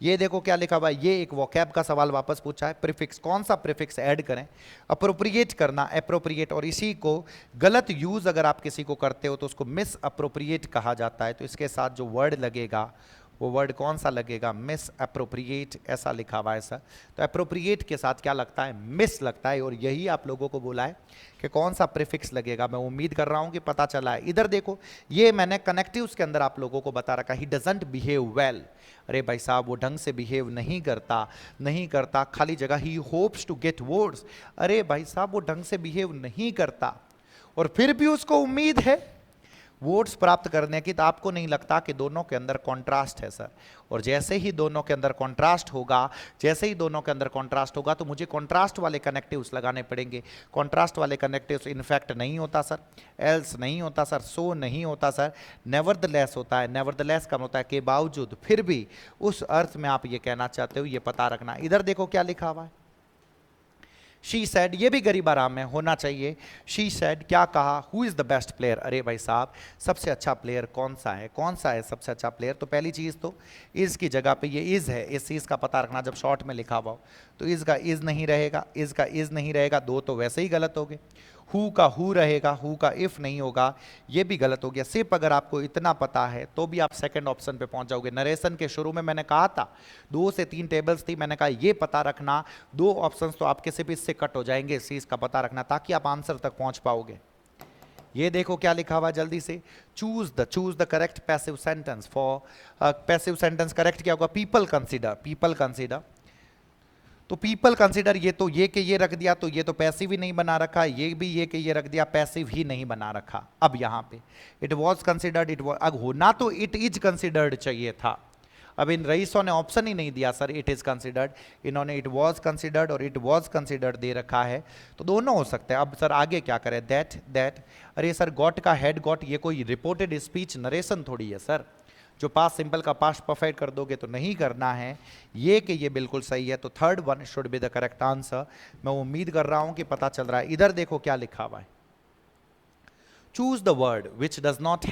ये देखो क्या लिखा हुआ है, ये एक वोकैब का सवाल वापस पूछा है। प्रीफिक्स, कौन सा प्रीफिक्स ऐड करें, अप्रोप्रिएट करना, एप्रोप्रिएट, और इसी को गलत यूज अगर आप किसी को करते हो तो उसको मिस अप्रोप्रिएट कहा जाता है। तो इसके साथ जो वर्ड लगेगा वो वर्ड कौन सा लगेगा, मिस अप्रोप्रिएट, ऐसा लिखा हुआ है सर। तो अप्रोप्रिएट के साथ क्या लगता है, मिस लगता है, और यही आप लोगों को बोला है कि कौन सा प्रीफिक्स लगेगा। मैं उम्मीद कर रहा हूं कि पता चला है। इधर देखो, ये मैंने कनेक्टिव्स के अंदर आप लोगों को बता रखा, ही डजंट बिहेव वेल। अरे भाई साहब, वो ढंग से बिहेव नहीं करता, खाली जगह ही होप्स टू गेट वर्ड्स। अरे भाई साहब, वो ढंग से बिहेव नहीं करता और फिर भी उसको उम्मीद है वोट्स प्राप्त करने की। तो आपको नहीं लगता कि दोनों के अंदर कॉन्ट्रास्ट है सर? और जैसे ही दोनों के अंदर कॉन्ट्रास्ट होगा, तो मुझे कॉन्ट्रास्ट वाले कनेक्टिव्स लगाने पड़ेंगे। कॉन्ट्रास्ट वाले कनेक्टिव्स इनफैक्ट नहीं होता सर, एल्स नहीं होता सर, सो नहीं होता सर, नेवरदलेस होता है। नेवरदलेस का होता है के बावजूद, फिर भी, उस अर्थ में आप ये कहना चाहते हो, ये पता रखना। इधर देखो क्या लिखा हुआ है, शी सैड, ये भी गरीब आराम में होना चाहिए। शी सैड, क्या कहा, who is the best player. अरे भाई साहब, सबसे अच्छा प्लेयर कौन सा है सबसे अच्छा प्लेयर। तो पहली चीज तो इज की जगह पे ये इज है, इस चीज का पता रखना। जब शॉर्ट में लिखा हुआ हो तो इज का इज नहीं रहेगा, दो तो वैसे ही गलत हो गए। हु का हु रहेगा, हु का इफ नहीं होगा, ये भी गलत हो गया। सिर्फ अगर आपको इतना पता है तो भी आप सेकंड ऑप्शन पे पहुंच जाओगे। नरेशन के शुरू में मैंने कहा था 2 से 3 टेबल्स थी, मैंने कहा ये पता रखना, 2 ऑप्शंस तो आपके सिर्फ इससे कट हो जाएंगे, इस चीज का पता रखना ताकि आप आंसर तक पहुंच पाओगे। ये देखो क्या लिखा हुआ जल्दी से, choose the correct passive sentence. For passive sentence correct क्या होगा, पीपल कंसीडर। तो पीपल कंसीडर, ये तो ये के ये रख दिया, तो ये तो पैसिव ही नहीं बना रखा, ये भी ये के ये रख दिया, पैसिव ही नहीं बना रखा। अब यहां पे इट वॉज कंसिडर्ड, अब होना तो इट इज कंसिडर्ड चाहिए था। अब इन रईसों ने ऑप्शन ही नहीं दिया सर, इट इज कंसिडर्ड, इन्होंने इट वॉज कंसिडर्ड और इट वॉज कंसिडर्ड दे रखा है, तो दोनों हो सकते हैं। अब सर आगे क्या करें, दैट, अरे सर गॉट का हेड गॉट, ये कोई रिपोर्टेड स्पीच नरेशन थोड़ी है सर, जो पास्ट सिंपल का पास्ट परफेक्ट कर दोगे तो नहीं करना है। ये कि ये बिल्कुल सही है, तो third one should be the correct answer. मैं उम्मीद कर रहा हूं कि पता चल रहा है। इधर देखो क्या लिखा हुआ है, choose the word which does not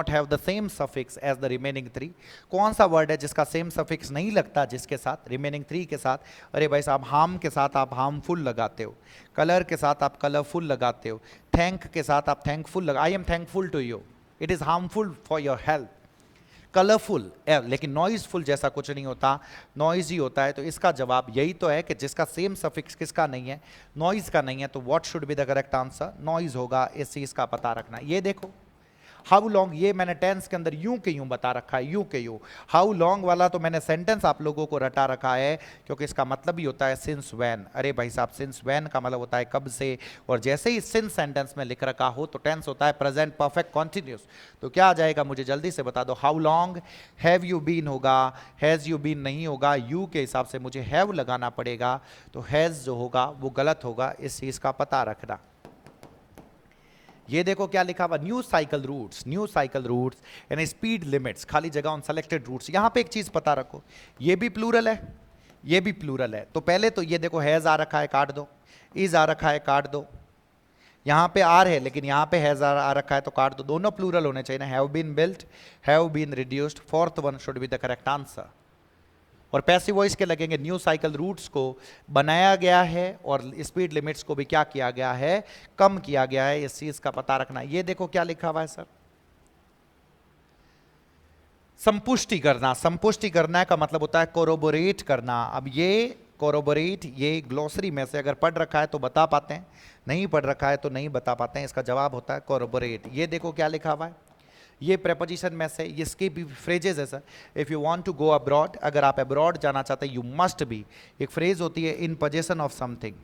have the same suffix as the remaining 3। कौन सा वर्ड है जिसका सेम सफिक्स नहीं लगता जिसके साथ, रिमेनिंग 3 के साथ। अरे भाई साहब, हार्म के साथ आप हार्मफुल लगाते हो, कलर के साथ आप कलरफुल लगाते हो, थैंक के साथ आप थैंकफुल लगा, I am thankful to you, it is harmful for your health. Colourful, लेकिन नॉइजफुल जैसा कुछ नहीं होता, नॉइज ही होता है। तो इसका जवाब यही तो है कि जिसका सेम सफिक्स किसका नहीं है, नॉइज का नहीं है। तो what should be the correct answer, noise होगा। इस चीज का पता रखना। ये देखो हाउ लॉन्ग, ये मैंने टेंस के अंदर यूं के यूं बता रखा है, यूं के यूं। हाउ लॉन्ग वाला तो मैंने सेंटेंस आप लोगों को रटा रखा है, क्योंकि इसका मतलब ही होता है सिंस व्हेन। अरे भाई साहब, सिंस व्हेन का मतलब होता है कब से, और जैसे ही सिंस सेंटेंस में लिख रखा हो तो टेंस होता है प्रेजेंट परफेक्ट कॉन्टिन्यूस। तो क्या आ जाएगा, मुझे जल्दी से बता दो। How long, have you been होगा, हैज यू बीन नहीं होगा, यू के हिसाब से मुझे हैव लगाना पड़ेगा, तो हैज जो होगा वो गलत होगा। इस चीज का पता रखना। ये देखो क्या लिखा हुआ, new cycle routes and speed limits, खाली जगह ऑन सेलेक्टेड रूट्स। यहां पे एक चीज पता रखो, ये भी प्लूरल है, ये भी प्लूरल है। तो पहले तो ये देखो हैज आ रखा है, काट दो, इज आ रखा है, काट दो, यहां पे आर है लेकिन यहां पे हैज आ रखा है तो काट दो। दोनों प्लूरल होने चाहिए ना, have been built, have been reduced. Fourth one should be the correct answer. और पैसिव वॉइस के लगेंगे, न्यू साइकिल रूट्स को बनाया गया है और स्पीड लिमिट्स को भी क्या किया गया है, कम किया गया है। इस चीज का पता रखना। ये देखो क्या लिखा हुआ है सर, संपुष्टि करना का मतलब होता है कोरोबोरेट करना। अब ये कोरोबोरेट, ये ग्लोसरी में से अगर पढ़ रखा है तो बता पाते हैं, नहीं पढ़ रखा है तो नहीं बता पाते हैं। इसका जवाब होता है कोरोबोरेट। ये देखो क्या लिखा हुआ है, ये प्रेपोजिशन में से, इसके भी फ्रेजेस है sir. If you want to go abroad, अगर आप अब्रॉड जाना चाहते हैं, यू मस्ट बी, एक फ्रेज होती है in possession of something,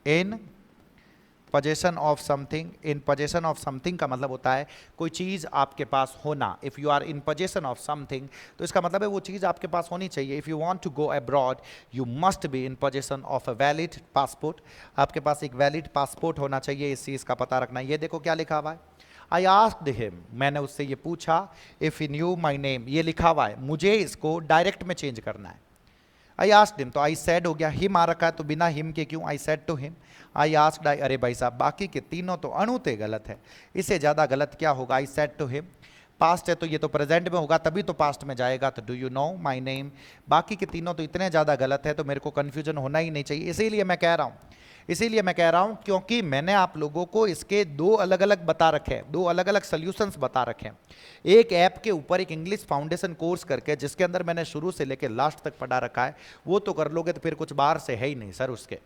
in possession of something. In possession of something का मतलब होता है कोई चीज़ आपके पास होना। If you are in possession of something तो इसका मतलब है वो चीज़ आपके पास होनी चाहिए। If you want to go abroad you must be in possession of a valid passport, आपके पास एक वैलिड पासपोर्ट होना चाहिए। इस चीज़ का पता रखना। ये देखो क्या लिखा हुआ है, I asked him, मैंने उससे ये पूछा, if he knew my name, ये लिखा हुआ है, मुझे इसको डायरेक्ट में चेंज करना है। I asked him, तो I said हो गया, him आ रखा है तो बिना him के क्यों, I said to him, I asked, अरे भाई साहब बाकी के तीनों तो अणुते गलत है, इससे ज़्यादा गलत क्या होगा, I said to him। Past है तो ये तो प्रेजेंट में होगा, तभी तो पास्ट में जाएगा। तो do you know my name. बाकी के तीनों तो इतने ज़्यादा गलत है तो मेरे को कन्फ्यूजन होना ही नहीं चाहिए। इसीलिए मैं कह रहा हूं क्योंकि मैंने आप लोगों को इसके दो अलग अलग बता रखे हैं, दो अलग अलग सोल्यूशंस बता रखे हैं। एक ऐप के ऊपर एक इंग्लिश फाउंडेशन कोर्स करके, जिसके अंदर मैंने शुरू से लेकर लास्ट तक पढ़ा रखा है, वो तो कर लोगे तो फिर कुछ बाहर से है ही नहीं सर उसके,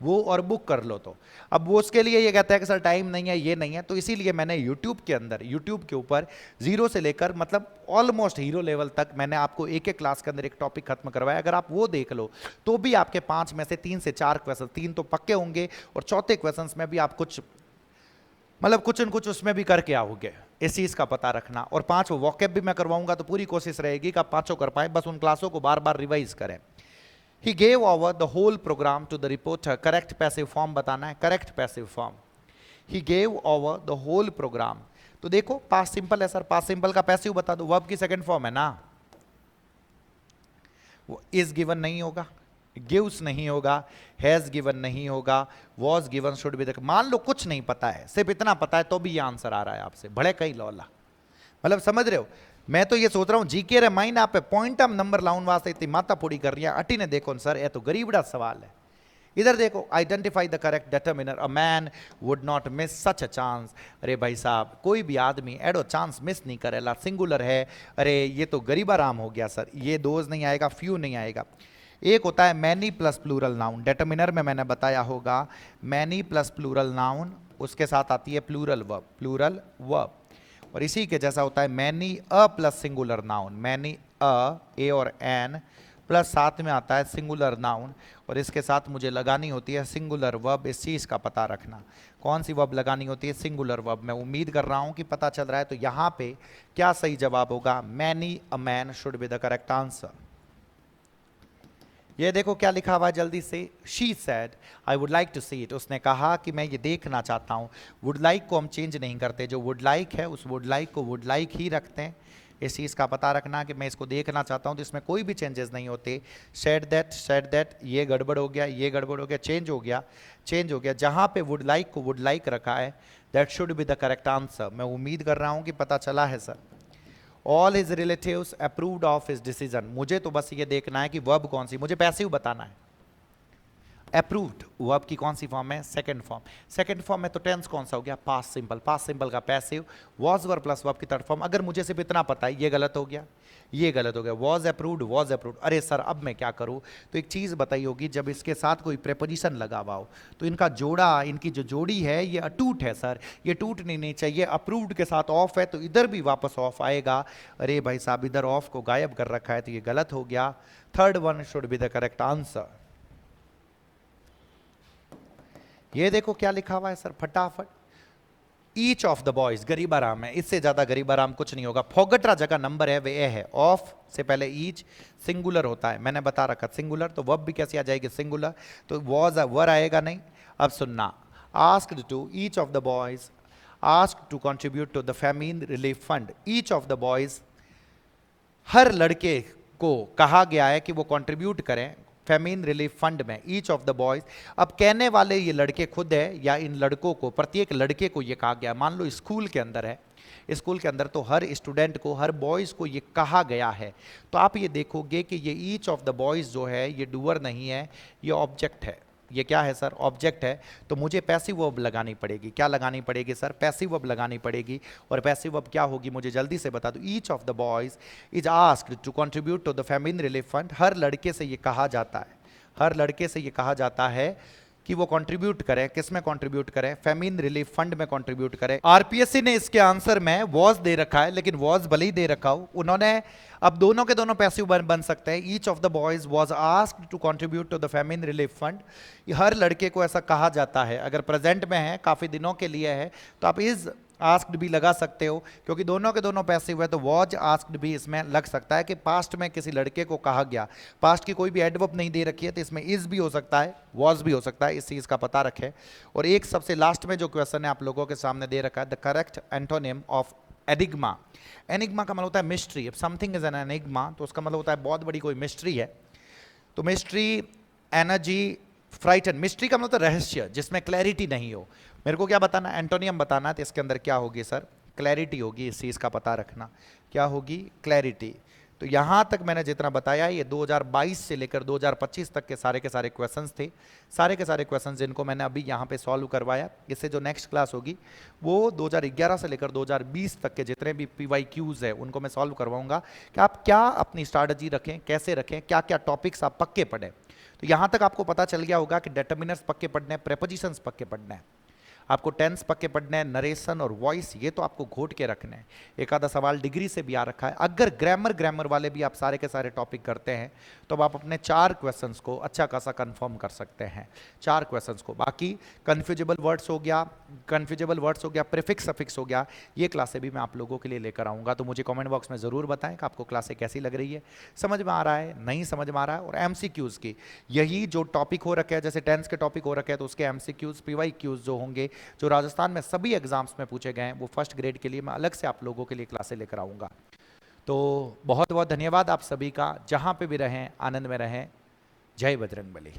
वो और बुक कर लो। तो अब वो उसके लिए ये कहता है कि सर टाइम नहीं है, ये नहीं है, तो इसीलिए मैंने यूट्यूब के ऊपर जीरो से लेकर मतलब ऑलमोस्ट हीरो लेवल तक मैंने आपको एक एक क्लास के अंदर एक टॉपिक खत्म करवाया। अगर आप वो देख लो तो भी आपके 5 में से 3 से 4 क्वेश्चन, 3 तो पक्के होंगे और चौथे क्वेश्चन में भी आप कुछ मतलब कुछ न कुछ उसमें भी करके आओगे। इस चीज का पता रखना। और 5 वॉकअप भी मैं करवाऊंगा, तो पूरी कोशिश रहेगी कि आप 5 कर पाए, बस उन क्लासों को बार बार रिवाइज करें। He gave over the whole program to the reporter. Correct passive form बताना है, correct passive form. He gave over the whole program. तो देखो पास्ट सिंपल है सर, पास्ट सिंपल का पैसिव बता दो, वर्ब की सेकंड फॉर्म है ना। वो इज गिवन नहीं होगा, गिव्स नहीं होगा, हैज गिवन नहीं होगा, वॉज गिवन शुड बी। मान लो कुछ नहीं पता है, सिर्फ इतना पता है तो भी ये आंसर आ रहा है आपसे, बड़े कई लौला। मतलब समझ रहे हो, मैं तो ये सोच रहा हूं जीके रे माइंड आप पे पॉइंट हम नंबर लाउन वास्ते इतनी माता पूरी कर रही है। अटी ने देखो सर, ये तो गरीबड़ा सवाल है। इधर देखो, identify the correct determiner. A man would not miss such a chance. अरे भाई साहब, कोई भी आदमी एडो चांस मिस नहीं करेला, सिंगुलर है। अरे ये तो गरीबाराम हो गया सर, ये दोज नहीं आएगा, फ्यू नहीं आएगा। एक होता है many plus plural noun, determiner में मैंने बताया होगा मैनी प्लस प्लूरल नाउन, उसके साथ आती है प्लूरल वर्ब। और इसी के जैसा होता है many a plus singular noun, many a, a और एन प्लस साथ में आता है सिंगुलर नाउन, और इसके साथ मुझे लगानी होती है सिंगुलर वर्ब। इस चीज़ का पता रखना, कौन सी वर्ब लगानी होती है, सिंगुलर वर्ब। मैं उम्मीद कर रहा हूं कि पता चल रहा है। तो यहाँ पे क्या सही जवाब होगा, many a man should be the correct answer. ये देखो क्या लिखा हुआ है जल्दी से, she said I would like to see it. उसने कहा कि मैं ये देखना चाहता हूँ। वुड लाइक को हम चेंज नहीं करते, जो वुड लाइक है उस वुड लाइक को वुड लाइक ही रखते हैं। इस चीज़ का पता रखना कि मैं इसको देखना चाहता हूँ, तो इसमें कोई भी चेंजेस नहीं होते। सेड दैट, ये गड़बड़ हो गया, ये गड़बड़ हो गया, चेंज हो गया। जहाँ पे वुड लाइक को वुड लाइक रखा है, that should be the correct answer. मैं उम्मीद कर रहा हूँ कि पता चला है sir. All his relatives approved of his decision. मुझे तो बस ये देखना है कि वर्ब कौन सी, मुझे पैसिव बताना है। अप्रूव्ड वर्ब की कौन सी फॉर्म है, सेकंड फॉर्म में तो टेंस कौन सा हो गया, पास्ट सिंपल का passive. Was verb plus verb की थर्ड फॉर्म। अगर मुझे सिर्फ इतना पता है, ये गलत हो गया। Was approved. अरे सर अब मैं क्या करूं, तो एक चीज बताई होगी, जब इसके साथ कोई प्रेपोजिशन लगा हुआ हो तो इनका जोड़ा, इनकी जो जोड़ी है ये अटूट है सर, ये टूटनी नहीं चाहिए। अप्रूव्ड के साथ ऑफ है तो इधर भी वापस ऑफ आएगा। अरे भाई साहब, इधर ऑफ को गायब कर रखा है तो ये गलत हो गया। Third one should be the correct answer. ये देखो क्या लिखा हुआ है सर, फटाफट। ईच ऑफ द बॉयज, गरीब आराम है, इससे ज्यादा गरीब आराम कुछ नहीं होगा। फोगटरा जगह नंबर है वे ए है। ऑफ से पहले ईच सिंगुलर होता है, मैंने बता रखा सिंगुलर, तो वर्ब भी कैसे आ जाएगी सिंगुलर, तो वॉज वर आएगा नहीं। अब सुनना, asked to each of the boys, asked to contribute to the famine relief fund. Each of the boys, हर लड़के को कहा गया है कि वो कंट्रीब्यूट करें फैमिन रिलीफ फंड में। ईच ऑफ द बॉयज, अब कहने वाले ये लड़के खुद है या इन लड़कों को, प्रत्येक लड़के को ये कहा गया। मान लो स्कूल के अंदर है, स्कूल के अंदर तो हर स्टूडेंट को, हर बॉयज को ये कहा गया है। तो आप ये देखोगे कि ये ईच ऑफ द बॉयज जो है ये डूअर नहीं है, ये ऑब्जेक्ट है। ये क्या है सर, ऑब्जेक्ट है। तो मुझे पैसिव वर्ब लगानी पड़ेगी। क्या लगानी पड़ेगी सर, पैसिव वर्ब लगानी पड़ेगी। और पैसिव वर्ब क्या होगी मुझे जल्दी से बता दो। Each of the boys is asked to contribute to the famine relief fund. हर लड़के से ये कहा जाता है, हर लड़के से ये कहा जाता है कि वो कंट्रीब्यूट करे। किस में कंट्रीब्यूट करे, फैमिन रिलीफ फंड में कंट्रीब्यूट करे। आरपीएससी ने इसके आंसर में वॉज दे रखा है, लेकिन वॉज भले ही दे रखा हो, उन्होंने अब दोनों के दोनों पैसिव बन सकते हैं। Each of the boys was asked to contribute to the famine relief fund. हर लड़के को ऐसा कहा जाता है। अगर प्रेजेंट में है, काफी दिनों के लिए है, तो आप इज आस्क्ड भी लगा सकते हो, क्योंकि दोनों के दोनों पैसिव है, तो वॉज आस्क्ड भी इसमें लग सकता है कि पास्ट में किसी लड़के को कहा गया। पास्ट की कोई भी एडवर्ब नहीं दे रखी है, तो इसमें इज भी हो सकता है, वॉज भी हो सकता है। इस चीज का पता रखें। और एक सबसे लास्ट में जो क्वेश्चन है आप लोगों के सामने दे रखा है, the correct antonym of enigma. Enigma का मतलब होता है मिस्ट्री। अब समथिंग इज एन एनिग्मा, तो उसका मतलब होता है बहुत बड़ी कोई मिस्ट्री है। तो मिस्ट्री, एनर्जी, फ्राइटन। मिस्ट्री का मतलब रहस्य जिसमें क्लैरिटी नहीं हो। मेरे को क्या बताना, एंटोनियम बताना है, तो इसके अंदर क्या होगी सर, क्लैरिटी होगी इस चीज़ का पता रखना, क्या होगी, क्लैरिटी। तो यहाँ तक मैंने जितना बताया ये 2022 से लेकर 2025 तक के सारे क्वेश्चंस थे, सारे के सारे क्वेश्चंस जिनको मैंने अभी यहाँ पे सॉल्व करवाया। इससे जो नेक्स्ट क्लास होगी वो 2011 से लेकर 2020 तक के जितने भी PYQs है उनको मैं सॉल्व करवाऊंगा कि आप क्या अपनी स्ट्रैटेजी रखें, कैसे रखें, क्या क्या टॉपिक्स आप पक्के पढ़ें। तो यहाँ तक आपको पता चल गया होगा कि डिटर्मिनर्स पक्के पढ़ने हैं, प्रेपोजिशंस पक्के पढ़ने हैं, आपको टेंस पक्के पढ़ने हैं, नरेशन और वॉइस ये तो आपको घोट के रखने हैं। एक आधा सवाल डिग्री से भी आ रखा है। अगर ग्रामर वाले भी आप सारे के सारे टॉपिक करते हैं तो अब आप अपने 4 क्वेश्चंस को अच्छा खासा कंफर्म कर सकते हैं, 4 क्वेश्चंस को। बाकी कन्फ्यूजेबल वर्ड्स हो गया, प्रीफिक्स सफिक्स हो गया, ये क्लासें भी मैं आप लोगों के लिए लेकर आऊँगा। तो मुझे कॉमेंट बॉक्स में ज़रूर बताएं कि आपको क्लासें कैसी लग रही है, समझ में आ रहा है, नहीं समझ में आ रहा है। और MCQs की यही जो टॉपिक हो रखे हैं, जैसे टेंस के टॉपिक हो रखे हैं तो उसके MCQs PYQs जो होंगे, जो राजस्थान में सभी एग्जाम्स में पूछे गए हैं, वो फर्स्ट ग्रेड के लिए मैं अलग से आप लोगों के लिए क्लासें लेकर आऊँगा। तो बहुत बहुत धन्यवाद आप सभी का, जहाँ पे भी रहें आनंद में रहें। जय बजरंगबली।